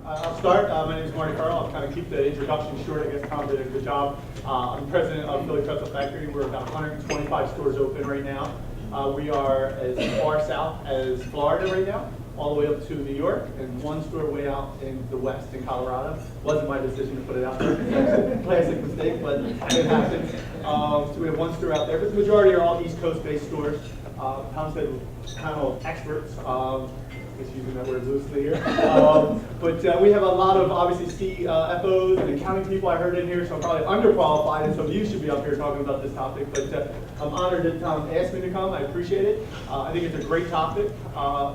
I'll start. My name is Marty Carl. I'll kind of keep the introduction short. I guess Tom did a good job. I'm president of Philly Pretzel Factory. We're about 125 stores open right now. We are as far south as Florida right now, all the way up to New York, and one store way out in the west in Colorado. Wasn't my decision to put it out there. It's a classic mistake, but it happens. So we have one store out there, but the majority are all East Coast-based stores. Tom said we're panel experts. Just using that word loosely here. But we have a lot of, obviously, CFOs and accounting people I heard in here, so I'm probably underqualified, and some of you should be up here talking about this topic. But I'm honored that Tom asked me to come. I appreciate it. I think it's a great topic.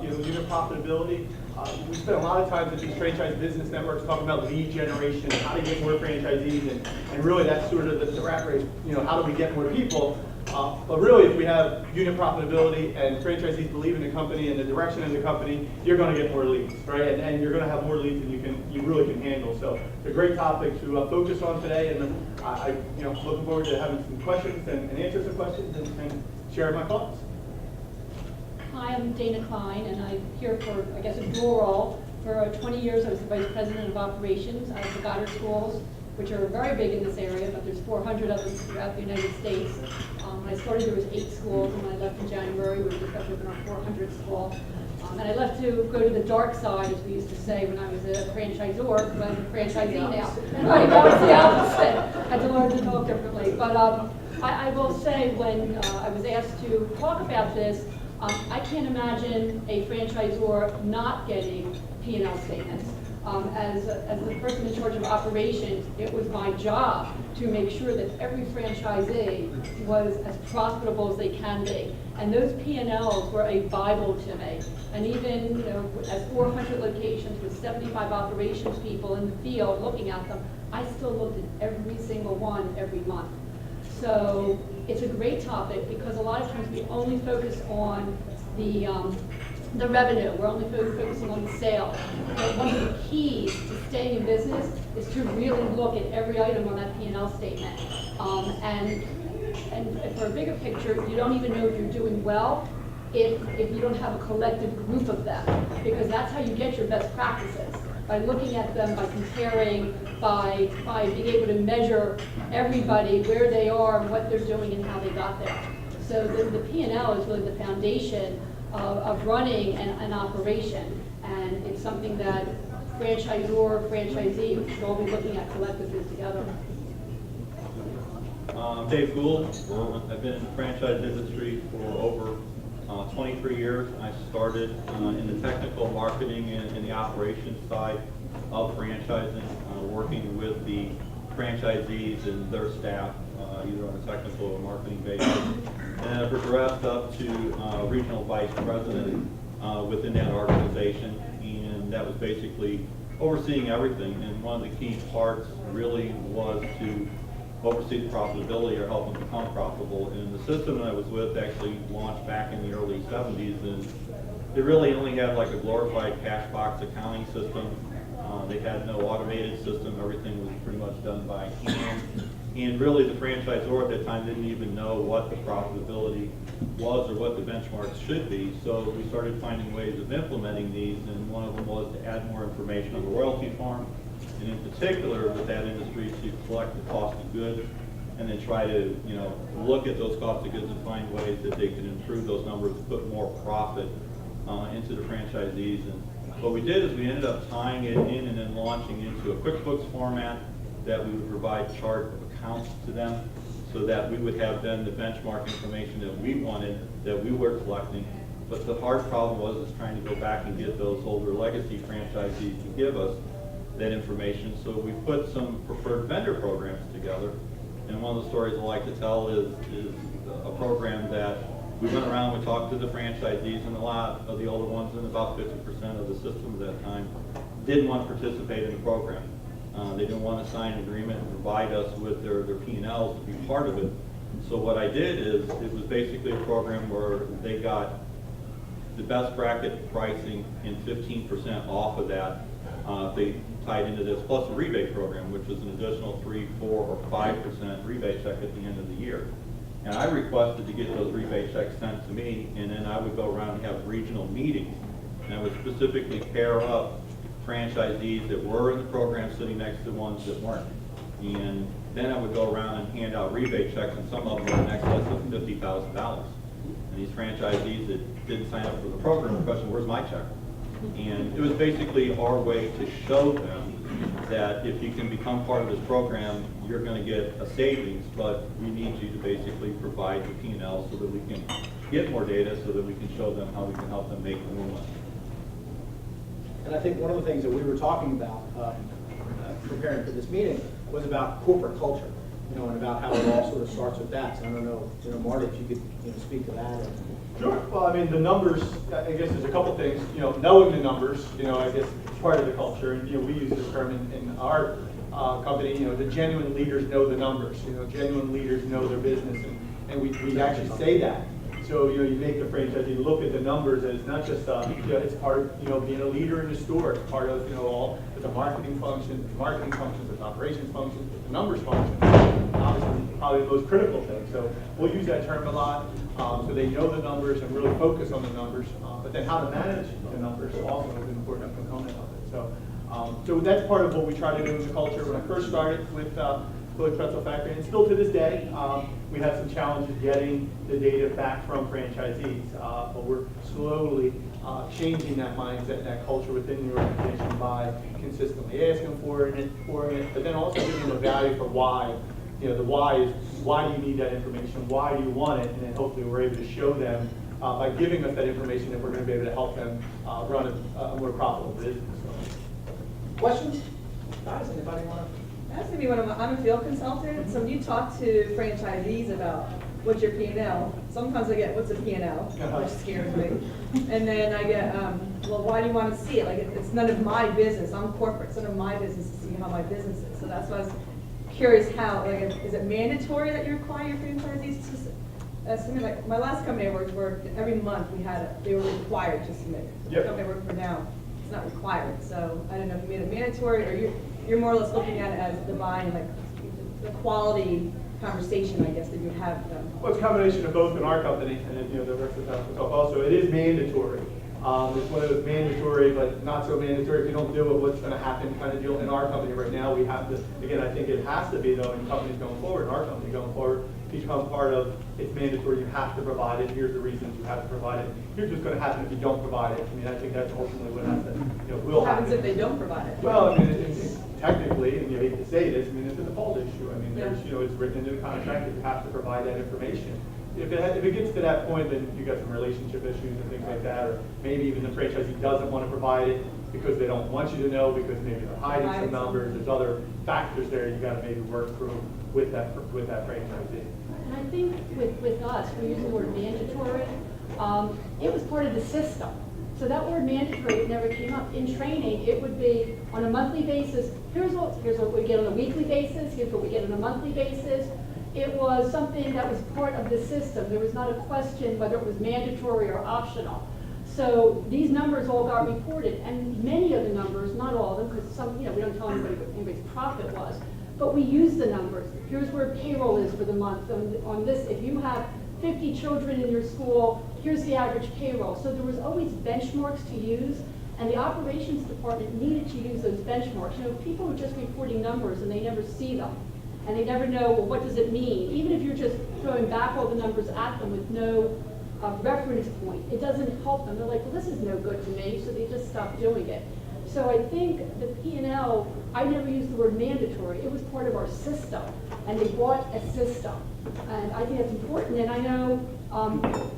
Unit profitability. We spend a lot of time at these franchise business networks talking about lead generation, how to get more franchisees, and really that's sort of the rat race. How do we get more people? But really, if we have unit profitability and franchisees believe in the company and the direction of the company, you're going to get more leads, right? And you're going to have more leads than you really can handle. So it's a great topic to focus on today, and I'm looking forward to having some questions and answer some questions and share my thoughts. Hi, I'm Dana Klein, and I'm here for, I guess, a dual role. For 20 years, I was the Vice President of Operations. I have the Goddard Schools, which are very big in this area, but there's 400 of them throughout the United States. When I started, there was 8 schools, and when I left in January, we just got to open our 400th school. And I left to go to the dark side, as we used to say when I was a franchisor, but I'm a franchisee now. Right, that was the opposite. I had to learn to talk differently. But I will say, when I was asked to talk about this, I can't imagine a franchisor not getting P&L statements. As the person in charge of operations, it was my job to make sure that every franchisee was as profitable as they can be. And those P&Ls were a Bible to me. And even at 400 locations with 75 operations people in the field looking at them, I still looked at every single one every month. So it's a great topic because a lot of times we only focus on the revenue. We're only focusing on the sales. But one of the keys to staying in business is to really look at every item on that P&L statement. And for a bigger picture, you don't even know if you're doing well if you don't have a collective group of them, because that's how you get your best practices, by looking at them, by comparing, by being able to measure everybody, where they are, what they're doing, and how they got there. So the P&L is really the foundation of running an operation, and it's something that franchisor, franchisee should all be looking at collectively together. I'm Dave Gould. I've been in the franchise industry for over 23 years. I started in the technical marketing and the operations side of franchising, working with the franchisees and their staff, either on a technical or marketing basis. And I progressed up to regional vice president within that organization, and that was basically overseeing everything. And one of the key parts really was to oversee the profitability or help them become profitable. And the system that I was with actually launched back in the early 70s, and it really only had like a glorified cash box accounting system. They had no automated system. Everything was pretty much done by hand. And really the franchisor at that time didn't even know what the profitability was or what the benchmarks should be. So we started finding ways of implementing these, and one of them was to add more information on the royalty form, and in particular with that industry to collect the cost of goods and then try to look at those cost of goods and find ways that they can improve those numbers to put more profit into the franchisees. And what we did is we ended up tying it in and then launching into a QuickBooks format that we would provide chart of accounts to them, so that we would have then the benchmark information that we wanted, that we were collecting. But the hard problem was trying to go back and get those older legacy franchisees to give us that information. So we put some preferred vendor programs together. And one of the stories I like to tell is a program that we went around, we talked to the franchisees, and a lot of the older ones, and about 50% of the system at that time, didn't want to participate in the program. They didn't want to sign an agreement and provide us with their P&Ls to be part of it. So what I did is, it was basically a program where they got the best bracket pricing and 15% off of that. They tied into this, plus a rebate program, which was an additional 3, 4, or 5% rebate check at the end of the year. And I requested to get those rebate checks sent to me, and then I would go around and have regional meetings. And I would specifically pair up franchisees that were in the program sitting next to ones that weren't. And then I would go around and hand out rebate checks, and some of them were in excess of $50,000. And these franchisees that didn't sign up for the program were questioning, where's my check? And it was basically our way to show them that if you can become part of this program, you're going to get a savings, but we need you to basically provide the P&L so that we can get more data so that we can show them how we can help them make more money. And I think one of the things that we were talking about preparing for this meeting was about corporate culture, and about how it all sort of starts with that. So I don't know, Marty, if you could, speak to that. Sure. Well, I mean, the numbers, I guess there's a couple things, knowing the numbers, I guess it's part of the culture. And, we use the term in our company, the genuine leaders know the numbers. Genuine leaders know their business. And we actually say that. So, you make the franchisee look at the numbers as not just, it's part of, being a leader in the store. It's part of, it's a marketing function, it's operations function, it's a numbers function. Obviously, probably the most critical thing. So we'll use that term a lot. So they know the numbers and really focus on the numbers. But then how to manage the numbers also is an important component of it. So that's part of what we try to do in the culture. When I first started with Philly Pretzel Factory, and still to this day, we have some challenges getting the data back from franchisees. But we're slowly changing that mindset and that culture within the organization by consistently asking for it, but then also giving them a value for why. The why is, why do you need that information? Why do you want it? And then hopefully we're able to show them by giving us that information that we're going to be able to help them run a more profitable business. Questions? Guys, anybody want to? That's gonna be one of my, I'm a field consultant, so when you talk to franchisees about what's your P&L, sometimes I get, what's a P&L, which scares me. And then I get, well, why do you want to see it? Like, it's none of my business. I'm corporate. It's none of my business to see how my business is. So that's why I was curious how, like, is it mandatory that you require your franchisees to submit? Like, my last company I worked for, every month they were required to submit. The company I work for now, it's not required. So I don't know if you made it mandatory or you're more or less looking at it as the buying, like the quality conversation, I guess, that you have with them. Well, it's a combination of both in our company and the rest of the time also. It is mandatory. It's one of those mandatory but not so mandatory. If you don't do it, what's going to happen kind of deal. In our company right now, we have to, again, I think it has to be though in companies going forward, in our company going forward, become part of, it's mandatory, you have to provide it, here's the reasons you have to provide it. Here's what's going to happen if you don't provide it. I mean, I think that's ultimately what has to, will What happens happen. if they don't provide it? Well, I mean, technically, and you hate to say this, I mean, it's a default issue. I mean, there's, it's written into the contract that you have to provide that information. If it gets to that point, then you got some relationship issues and things like that, or maybe even the franchisee doesn't want to provide it because they don't want you to know, because maybe they're hiding some numbers. There's other factors there you got to maybe work through with that franchisee. And I think with us, we use the word mandatory. It was part of the system. So that word mandatory, it never came up. In training, it would be on a monthly basis. Here's what we get on a weekly basis. Here's what we get on a monthly basis. It was something that was part of the system. There was not a question whether it was mandatory or optional. So these numbers all got reported, and many of the numbers, not all of them, because some, we don't tell anybody what anybody's profit was, but we use the numbers. Here's where payroll is for the month. On this, if you have 50 children in your school, here's the average payroll. So there was always benchmarks to use, and the operations department needed to use those benchmarks. People are just reporting numbers and they never see them. And they never know, well, what does it mean? Even if you're just throwing back all the numbers at them with no reference point, it doesn't help them. They're like, well, this is no good to me, so they just stop doing it. So I think the P&L, I never used the word mandatory. It was part of our system, and they bought a system. And I think that's important. And I know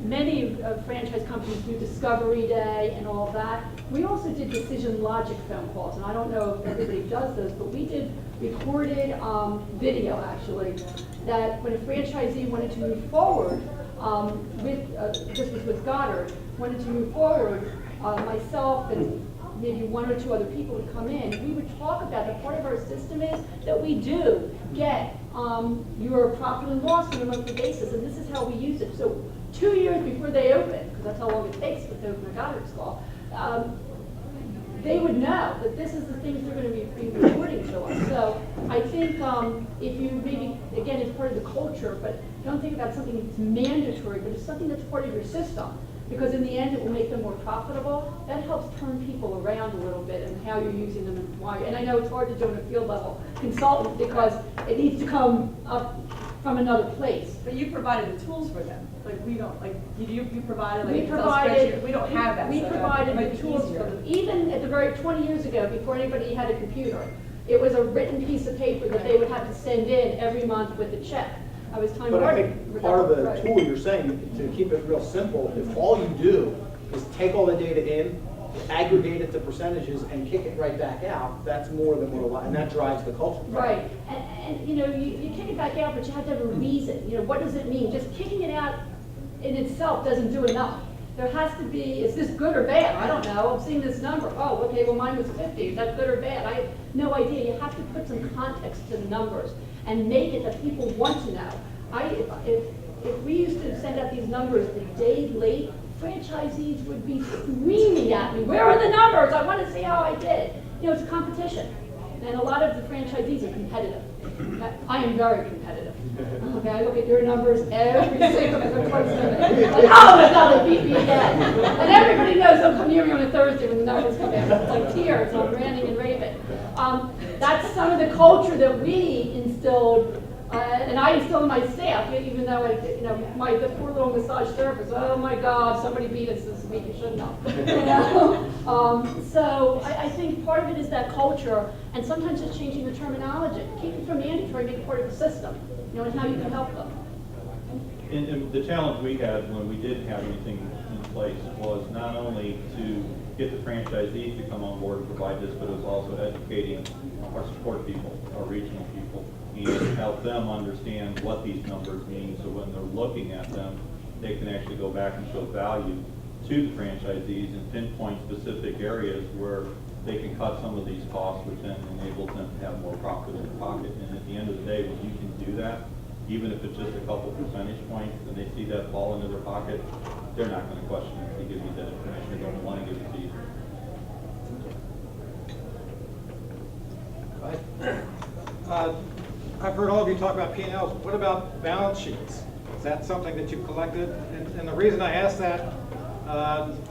many franchise companies do Discovery Day and all that. We also did decision logic phone calls, and I don't know if everybody does those, but we did recorded video, actually, that when a franchisee wanted to move forward this was with Goddard, wanted to move forward, myself and maybe one or two other people would come in. We would talk about that. Part of our system is that we do get your profit and loss on a monthly basis, and this is how we use it. So 2 years before they open, because that's how long it takes to open a Goddard school, they would know that this is the things they're going to be reporting to us. So I think if you maybe, again, it's part of the culture, but don't think about something that's mandatory, but it's something that's part of your system. because in the end, it will make them more profitable. That helps turn people around a little bit and how you're using them and why. And I know it's hard to do on a field level consultant because it needs to come up from another place. But you provided the tools for them. Like we don't, like you provided like We Excel provided, spreadsheet. We don't have that. we so provided make the it tools easier. for them. Even at the very 20 years ago, before anybody had a computer, it was a written piece of paper that they would have to send in every month with a check. I was telling But I Marty. think part of the tool you're saying, to keep it real simple, if all you do is take all the data in, aggregate it to percentages, and kick it right back out, that's more than what a lot, and that drives the culture. Right, and you know, you kick it back out, but you have to have a reason. You know, what does it mean? Just kicking it out in itself doesn't do enough. There has to be, is this good or bad? I don't know, I'm seeing this number. Oh, okay, well mine was 50, is that good or bad? I have no idea. You have to put some context to the numbers and make it that people want to know. If we used to send out these numbers a day late, franchisees would be screaming at me, where are the numbers? I want to see how I did. You know, it's a competition. And a lot of the franchisees are competitive. I am very competitive. Okay, I look at your numbers every single time. Like, oh my God, they beat me again. And everybody knows they'll come near me on a Thursday when the numbers come in. It's like tears, I'm ranting and raving. That's some of the culture that we instilled, and I instilled in my staff, even though the poor little massage therapist, oh my God, somebody beat us this week, you shouldn't have. You know? So I think part of it is that culture, and sometimes just changing the terminology. Keep it from mandatory, make it part of the system, you know, and how you can help them. And the challenge we had when we didn't have anything in place was not only to get the franchisees to come on board and provide this, but it was also educating our support people, our regional people, and help them understand what these numbers mean, so when they're looking at them, they can actually go back and show value to the franchisees and pinpoint specific areas where they can cut some of these costs, which then enables them to have more profit in their pocket. And at the end of the day, when you can do that, even if it's just a couple percentage points, and they see that fall into their pocket, they're not going to question if they give you that information. They're going to want to give it to you. I've heard all of you talk about P&Ls. What about balance sheets? Is that something that you've collected? And the reason I ask that,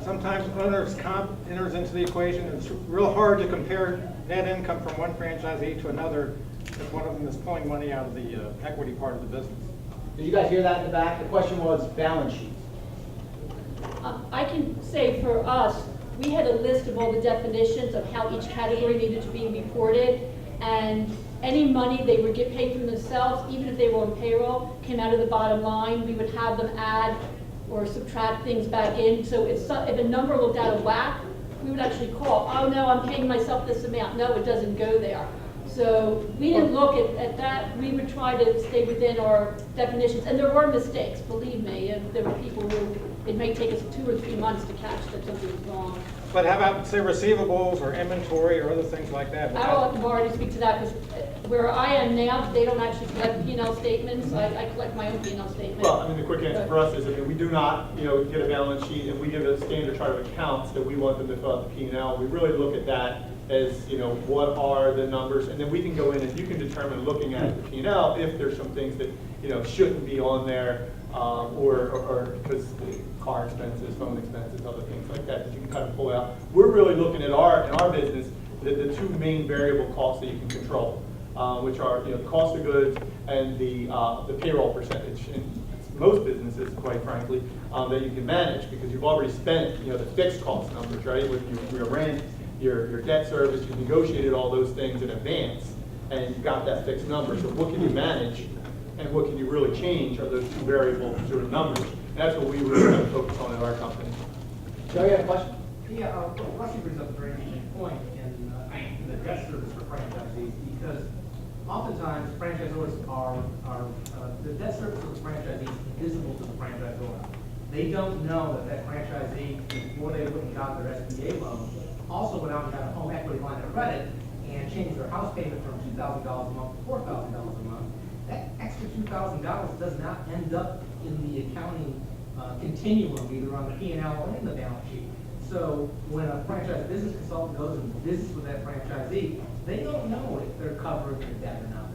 sometimes owner's comp enters into the equation. It's real hard to compare net income from one franchisee to another if one of them is pulling money out of the equity part of the business. Did you guys hear that in the back? The question was balance sheets. I can say for us, we had a list of all the definitions of how each category needed to be reported, and any money they would get paid from themselves, even if they were on payroll, came out of the bottom line. We would have them add or subtract things back in. So if a number looked out of whack, we would actually call, oh no, I'm paying myself this amount. No, it doesn't go there. So we didn't look at that. We would try to stay within our definitions. And there were mistakes, believe me. And there were people who, it may take us 2 or 3 months to catch that something was wrong. But how about, say, receivables or inventory or other things like that? I will let Marty speak to that, because where I am now, they don't actually collect P&L statements. I collect my own P&L statement. Well, I mean, the quick answer for us is, we do not, get a balance sheet, and we give a standard chart of accounts that we want them to fill out the P&L. We really look at that as, what are the numbers, and then we can go in and you can determine, looking at the P&L, if there's some things that, shouldn't be on there, or because car expenses, phone expenses, other things like that you can kind of pull out. We're really looking at in our business, the 2 main variable costs that you can control, which are the cost of goods and the payroll percentage. And most businesses, quite frankly, that you can manage, because you've already spent the fixed cost numbers, right? With your rent, your debt service, you've negotiated all those things in advance, and you've got that fixed number. So what can you manage, and what can you really change are those 2 variable sort of numbers. And that's what we really kind of focus on at our company. Joe, you have a question? Yeah, Rusty brings up a very interesting point in the debt service for franchisees, because oftentimes franchisors are the debt service for the franchisee is invisible to the franchisor. They don't know that franchisee, before they went and got their SBA loan, also went out and got a home equity line of credit and changed their house payment from $2,000 a month to $4,000 a month. That extra $2,000 does not end up in the accounting continuum, either on the P&L or in the balance sheet. So when a franchise business consultant goes and visits with that franchisee, they don't know if they're covering their debt or not.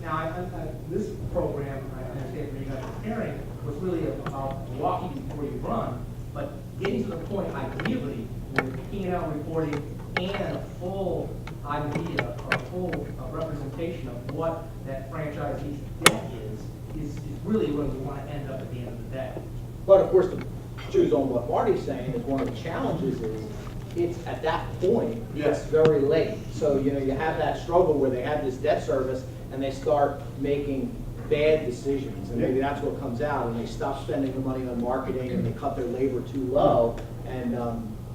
Now, this program, I understand from you guys preparing, was really about walking before you run, but getting to the point ideally with P&L reporting and a full idea or full representation of what that franchisee's debt is really where we want to end up at the end of the day. But of course, to choose on what Marty's saying, is one of the challenges is, it's at that point, it's very late. So, you know, you have that struggle where they have this debt service and they start making bad decisions. And maybe that's what comes out, and they stop spending the money on marketing and they cut their labor too low. And,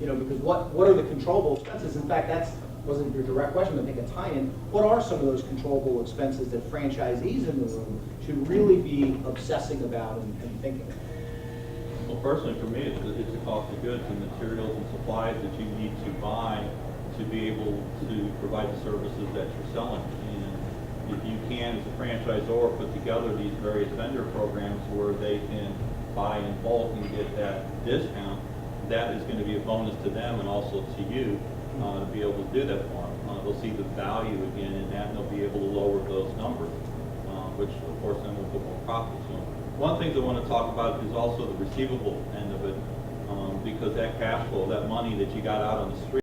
you know, because what are the controllable expenses? In fact, that's wasn't your direct question, but I think a tie-in. What are some of those controllable expenses that franchisees in the room should really be obsessing about and thinking about? Well, personally, for me, it's the cost of goods and materials and supplies that you need to buy to be able to provide the services that you're selling. And if you can, as a franchisor, put together these various vendor programs where they can buy in bulk and get that discount, that is going to be a bonus to them and also to you to be able to do that for them. They'll see the value again in that, and they'll be able to lower those numbers, which of course then will put more profits on. One of the things I want to talk about is also the receivable end of it, because that cash flow, that money that you got out on the street,